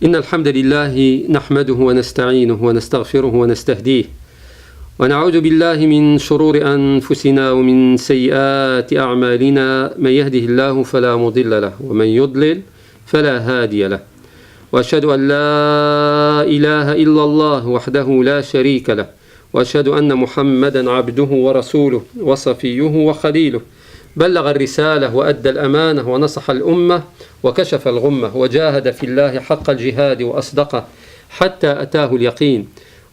إن الحمد لله نحمده ونستعينه ونستغفره ونستهديه ونعوذ بالله من شرور أنفسنا ومن سيئات أعمالنا من يهده الله فلا مضل له ومن يضلل فلا هادي له وأشهد أن لا إله إلا الله وحده لا شريك له وأشهد أن محمدا عبده ورسوله وصفيه وخليله بلغ الرسالة وأدى الأمانة ونصح الأمة وكشف الغمة وجاهد في الله حق الجهاد وأصدقه حتى أتاه اليقين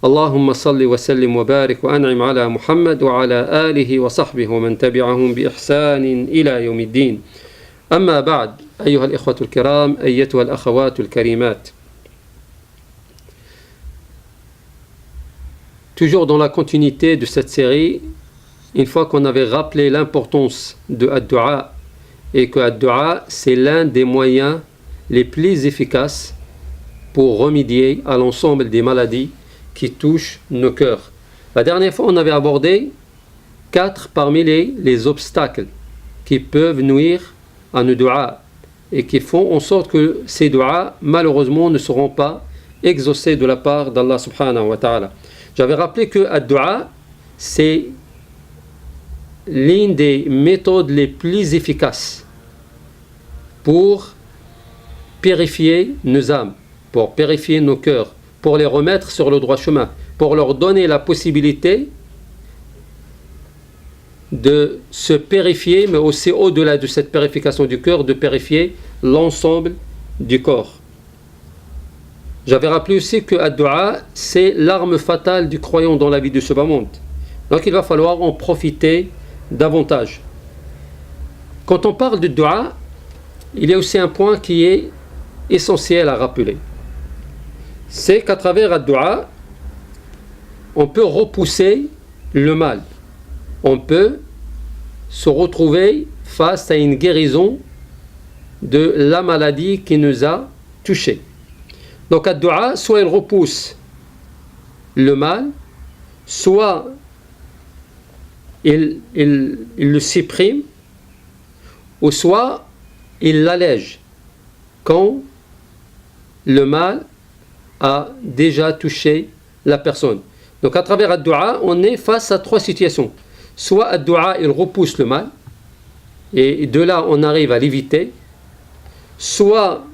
اللهم صل وسلم وبارك وأنعم على محمد وعلى آله وصحبه ومن تبعهم بإحسان إلى يوم الدين أما بعد أيها الإخوة الكرام أيتها الأخوات الكريمات. Toujours dans la continuité de cette série, une fois qu'on avait rappelé l'importance de ad-du'a et que ad-du'a c'est l'un des moyens les plus efficaces pour remédier à l'ensemble des maladies qui touchent nos cœurs. La dernière fois on avait abordé 4 parmi les obstacles qui peuvent nuire à nos du'a et qui font en sorte que ces du'a malheureusement ne seront pas exaucés de la part d'Allah subhanahu wa ta'ala. J'avais rappelé que ad-du'a c'est l'une des méthodes les plus efficaces pour purifier nos âmes, pour purifier nos cœurs, pour les remettre sur le droit chemin, pour leur donner la possibilité de se purifier, mais aussi au-delà de cette purification du cœur, de purifier l'ensemble du corps. J'avais rappelé aussi que ad-du'a c'est l'arme fatale du croyant dans la vie de ce bas monde. Donc il va falloir en profiter davantage. Quand on parle de du'a, il y a aussi un point qui est essentiel à rappeler. C'est qu'à travers ad-du'a, on peut repousser le mal. On peut se retrouver face à une guérison de la maladie qui nous a touchés. Donc ad-du'a, soit il repousse le mal, soit il le supprime, ou soit il l'allège quand le mal a déjà touché la personne. Donc à travers ad-du'a, on est face à 3 situations. Soit ad-du'a, il repousse le mal, et de là on arrive à l'éviter, soit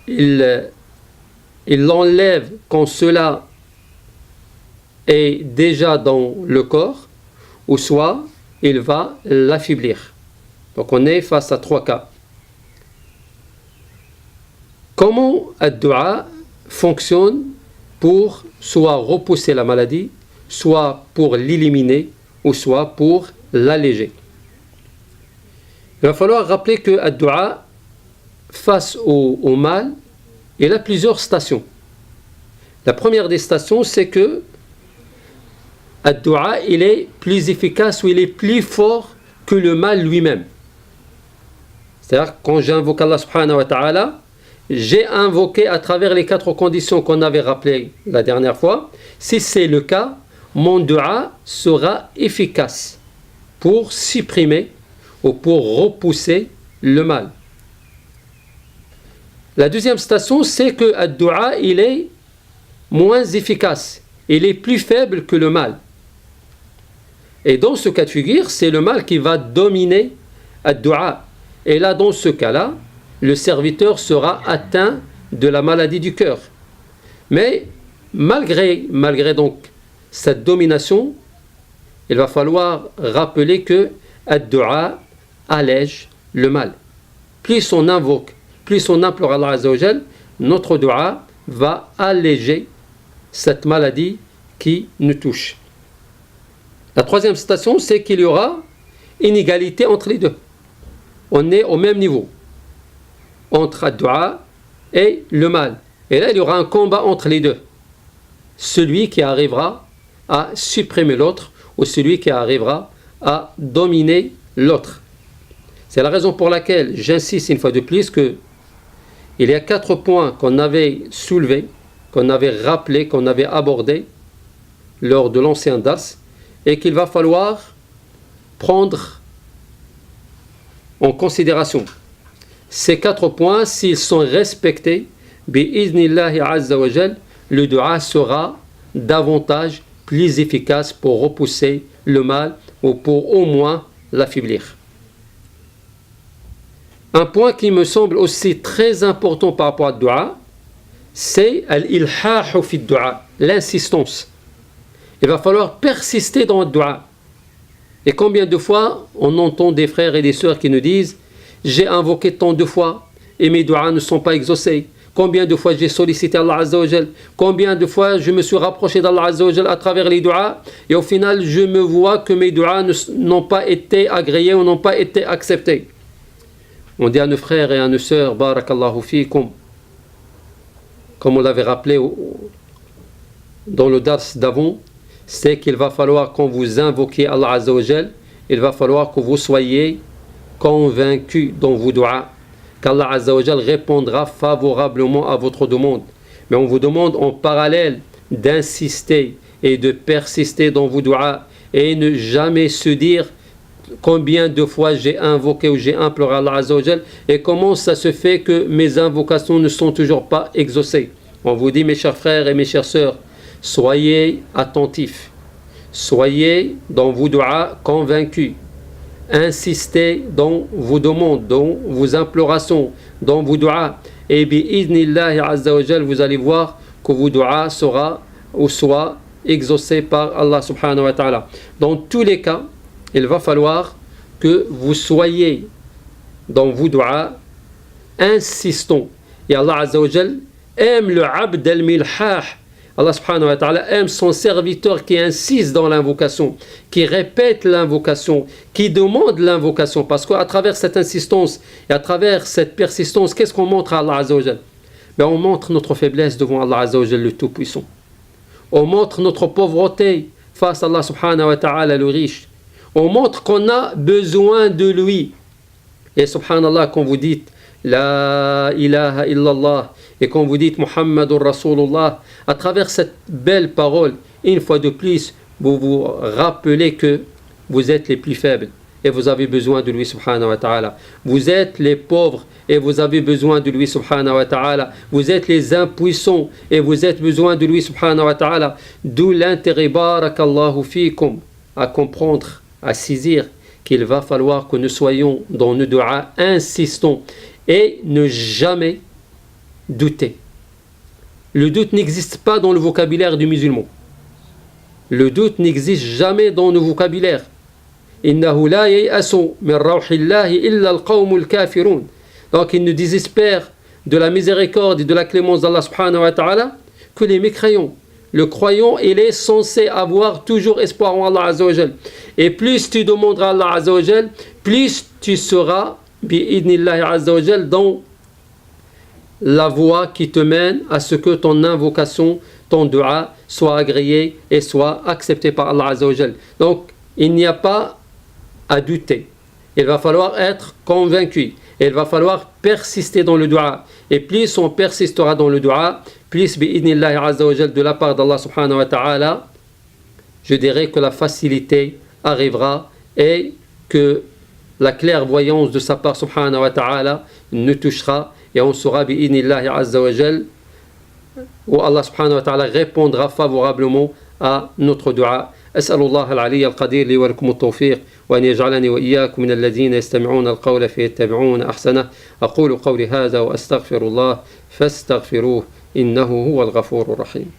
il l'enlève quand cela est déjà dans le corps, ou soit il va l'affaiblir. Donc on est face à 3 cas. Comment ad-du'a fonctionne pour soit repousser la maladie, soit pour l'éliminer, ou soit pour l'alléger? Il va falloir rappeler que ad-du'a, face au mal, il a plusieurs stations. La première des stations, c'est que ad-du'a, il est plus efficace ou il est plus fort que le mal lui-même. C'est-à-dire, quand j'invoque Allah subhanahu wa ta'ala, j'ai invoqué à travers les 4 conditions qu'on avait rappelées la dernière fois. Si c'est le cas, mon du'a sera efficace pour supprimer ou pour repousser le mal. La deuxième station, c'est que ad-du'a, il est moins efficace. Il est plus faible que le mal. Et dans ce cas de figure, c'est le mal qui va dominer ad-du'a. Et là, dans ce cas-là, le serviteur sera atteint de la maladie du cœur. Mais malgré donc cette domination, il va falloir rappeler que ad-du'a allège le mal. Plus on invoque, plus on implore Allah Azza wa Jal, notre du'a va alléger cette maladie qui nous touche. La troisième station, c'est qu'il y aura une égalité entre les deux. On est au même niveau entre ad-du'a et le mal. Et là, il y aura un combat entre les deux. Celui qui arrivera à supprimer l'autre ou celui qui arrivera à dominer l'autre. C'est la raison pour laquelle j'insiste une fois de plus que il y a 4 points qu'on avait soulevés, qu'on avait rappelés, qu'on avait abordés lors de l'ancien dars et qu'il va falloir prendre en considération. ces 4 points, s'ils sont respectés, bi'idhnillahi azza wa jal, le dua sera davantage plus efficace pour repousser le mal ou pour au moins l'affaiblir. Un point qui me semble aussi très important par rapport à dua, c'est al-ilhahu fi dua, l'insistance. Il va falloir persister dans le dua. Et combien de fois on entend des frères et des sœurs qui nous disent « J'ai invoqué tant de fois et mes duas ne sont pas exaucés. Combien de fois j'ai sollicité Allah Azza wa Jal. Combien de fois je me suis rapproché d'Allah Azza wa Jal à travers les duas. Et au final, je me vois que mes duas n'ont pas été agréés ou n'ont pas été acceptés. » On dit à nos frères et à nos sœurs « Barakallahu fikum » comme on l'avait rappelé dans le dars d'avant, c'est qu'il va falloir, quand vous invoquez Allah Azza wa Jal, il va falloir que vous soyez convaincus dans vos duas, qu'Allah Azza wa Jal répondra favorablement à votre demande. Mais on vous demande en parallèle d'insister et de persister dans vos duas et ne jamais se dire combien de fois j'ai invoqué ou j'ai imploré Allah Azza wa Jal et comment ça se fait que mes invocations ne sont toujours pas exaucées. On vous dit, mes chers frères et mes chères sœurs, soyez attentifs, soyez dans vos duas convaincus, insistez dans vos demandes, dans vos implorations, dans vos duas, et bi'idhnillahi azza wa jal, vous allez voir que vos duas soient exaucés par Allah subhanahu wa ta'ala. Dans tous les cas, il va falloir que vous soyez dans vos duas insistants. Et Allah azza wa jal aime le abd al-milhah. Allah subhanahu wa ta'ala aime son serviteur qui insiste dans l'invocation, qui répète l'invocation, qui demande l'invocation. Parce qu'à travers cette insistance et à travers cette persistance, qu'est-ce qu'on montre à Allah azza wa jal? On montre notre faiblesse devant Allah azza wa jal, le Tout-Puissant. On montre notre pauvreté face à Allah subhanahu wa ta'ala, le riche. On montre qu'on a besoin de lui. Et subhanallah, quand vous dites La ilaha illallah et quand vous dites Muhammadur Rasulullah, à travers cette belle parole, une fois de plus, vous vous rappelez que vous êtes les plus faibles et vous avez besoin de lui subhanahu wa ta'ala. Vous êtes les pauvres et vous avez besoin de lui subhanahu wa ta'ala. Vous êtes les impuissants et vous avez besoin de lui subhanahu wa ta'ala. D'où l'intérêt, barakallahu fikum, à comprendre, à saisir qu'il va falloir que nous soyons dans nos duas insistants et ne jamais douter. Le doute n'existe pas dans le vocabulaire du musulman. Le doute n'existe jamais dans le vocabulaire. Innahu la ya'asu min rawhillahi illa al-qawmul kafirun. Donc il ne désespère de la miséricorde et de la clémence d'Allah subhanahu wa ta'ala que les mécréants. Le croyant, il est censé avoir toujours espoir en Allah azza wa jal. Et plus tu demanderas à Allah azza wa jal, plus tu seras bi'idhnillahi azza wa jal dans la voie qui te mène à ce que ton invocation, ton dua soit agréé et soit accepté par Allah azza wa jal. Donc il n'y a pas à douter. Il va falloir être convaincu. Il va falloir persister dans le dua. Et plus on persistera dans le dua, plus bi'idhnillahi azza wa jal, de la part d'Allah subhanahu wa ta'ala, je dirais que la facilité arrivera et que la clairvoyance de sa part subhanahu wa ta'ala nous touchera et on saura bi'idhnillahi azza wa jal où Allah subhanahu wa ta'ala répondra favorablement à notre dua. أسأل الله العلي القدير لي ولكم التوفيق وأن يجعلني وإياكم من الذين يستمعون القول فيتبعون أحسنه. أقول قولي هذا وأستغفر الله فاستغفروه إنه هو الغفور الرحيم.